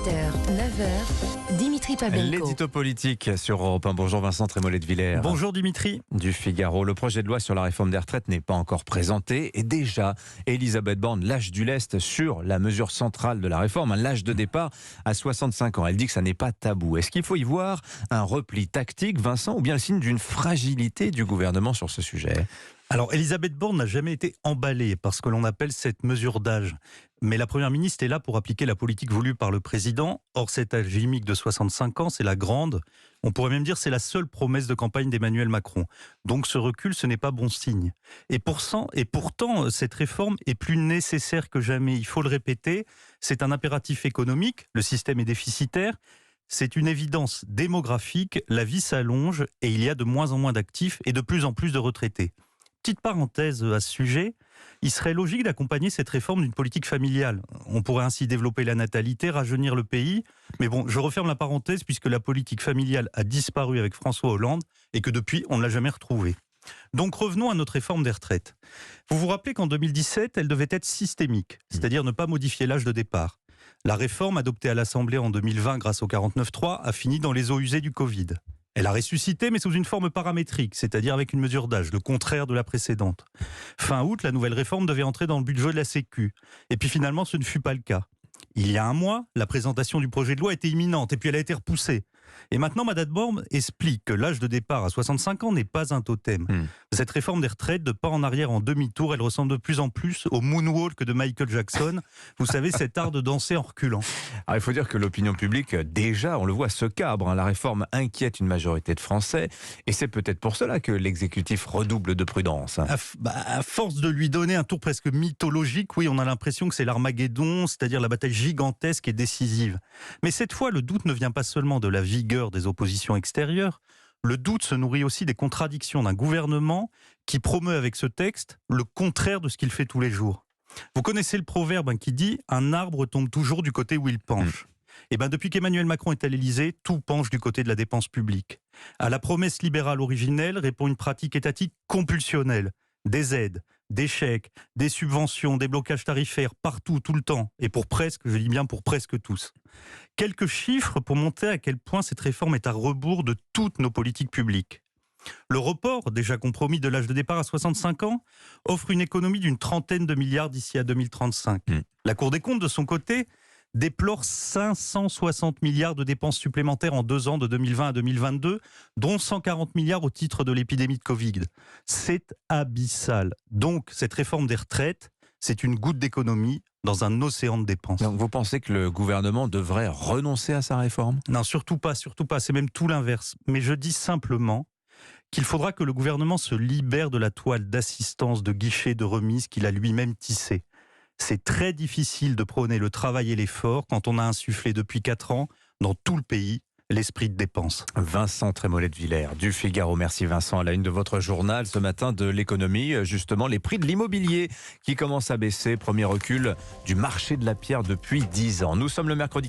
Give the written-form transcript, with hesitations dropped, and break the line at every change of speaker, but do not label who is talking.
8h, 9h, Dimitri Pavlenko.
L'édito politique sur Europe 1. Bonjour Vincent Trémollet de Villers.
Bonjour Dimitri.
Du Figaro. Le projet de loi sur la réforme des retraites n'est pas encore présenté. Et déjà, Elisabeth Borne lâche du lest sur la mesure centrale de la réforme, l'âge de départ à 65 ans. Elle dit que ça n'est pas tabou. Est-ce qu'il faut y voir un repli tactique, Vincent, ou bien le signe d'une fragilité du gouvernement sur ce sujet ?
Alors, Elisabeth Borne n'a jamais été emballée par ce que l'on appelle cette mesure d'âge. Mais la Première ministre est là pour appliquer la politique voulue par le président. Or, cet âge limite de 65 ans, c'est la grande, on pourrait même dire c'est la seule promesse de campagne d'Emmanuel Macron. Donc ce recul, ce n'est pas bon signe. Et pourtant, cette réforme est plus nécessaire que jamais. Il faut le répéter, c'est un impératif économique, le système est déficitaire. C'est une évidence démographique, la vie s'allonge et il y a de moins en moins d'actifs et de plus en plus de retraités. Petite parenthèse à ce sujet, il serait logique d'accompagner cette réforme d'une politique familiale. On pourrait ainsi développer la natalité, rajeunir le pays. Mais bon, je referme la parenthèse puisque la politique familiale a disparu avec François Hollande et que depuis, on ne l'a jamais retrouvée. Donc revenons à notre réforme des retraites. Vous vous rappelez qu'en 2017, elle devait être systémique, c'est-à-dire ne pas modifier l'âge de départ. La réforme adoptée à l'Assemblée en 2020 grâce au 49.3 a fini dans les eaux usées du Covid. Elle a ressuscité, mais sous une forme paramétrique, c'est-à-dire avec une mesure d'âge, le contraire de la précédente. Fin août, la nouvelle réforme devait entrer dans le budget de la Sécu. Et puis finalement, ce ne fut pas le cas. Il y a un mois, la présentation du projet de loi était imminente, et puis elle a été repoussée. Et maintenant, Mme Borne explique que l'âge de départ à 65 ans n'est pas un totem. Cette réforme des retraites, de pas en arrière en demi-tour, elle ressemble de plus en plus au moonwalk de Michael Jackson. Vous savez, cet art de danser en reculant.
Alors, il faut dire que l'opinion publique, déjà, on le voit, se cabre. La réforme inquiète une majorité de Français. Et c'est peut-être pour cela que l'exécutif redouble de prudence.
À force de lui donner un tour presque mythologique, oui, on a l'impression que c'est l'Armageddon, c'est-à-dire la bataille gigantesque et décisive. Mais cette fois, le doute ne vient pas seulement de la vigueur des oppositions extérieures. Le doute se nourrit aussi des contradictions d'un gouvernement qui promeut avec ce texte le contraire de ce qu'il fait tous les jours. Vous connaissez le proverbe qui dit « un arbre tombe toujours du côté où il penche ». Et depuis qu'Emmanuel Macron est à l'Élysée, tout penche du côté de la dépense publique. À la promesse libérale originelle répond une pratique étatique compulsionnelle. Des aides, des chèques, des subventions, des blocages tarifaires, partout, tout le temps. Et pour presque, je dis bien pour presque tous. Quelques chiffres pour montrer à quel point cette réforme est à rebours de toutes nos politiques publiques. Le report, déjà compromis de l'âge de départ à 65 ans, offre une économie d'une 30aine de milliards d'ici à 2035. La Cour des comptes, de son côté, déplore 560 milliards de dépenses supplémentaires en 2 ans, de 2020 à 2022, dont 140 milliards au titre de l'épidémie de Covid. C'est abyssal. Donc, cette réforme des retraites, c'est une goutte d'économie dans un océan de dépenses.
Donc vous pensez que le gouvernement devrait renoncer à sa réforme ?
Non, surtout pas. C'est même tout l'inverse. Mais je dis simplement qu'il faudra que le gouvernement se libère de la toile d'assistance, de guichet, de remise qu'il a lui-même tissée. C'est très difficile de prôner le travail et l'effort quand on a insufflé depuis 4 ans dans tout le pays l'esprit de dépense.
Vincent Trémollet de Villers, du Figaro. Merci Vincent. À la une de votre journal ce matin de l'économie, justement les prix de l'immobilier qui commencent à baisser. Premier recul du marché de la pierre depuis 10 ans. Nous sommes le mercredi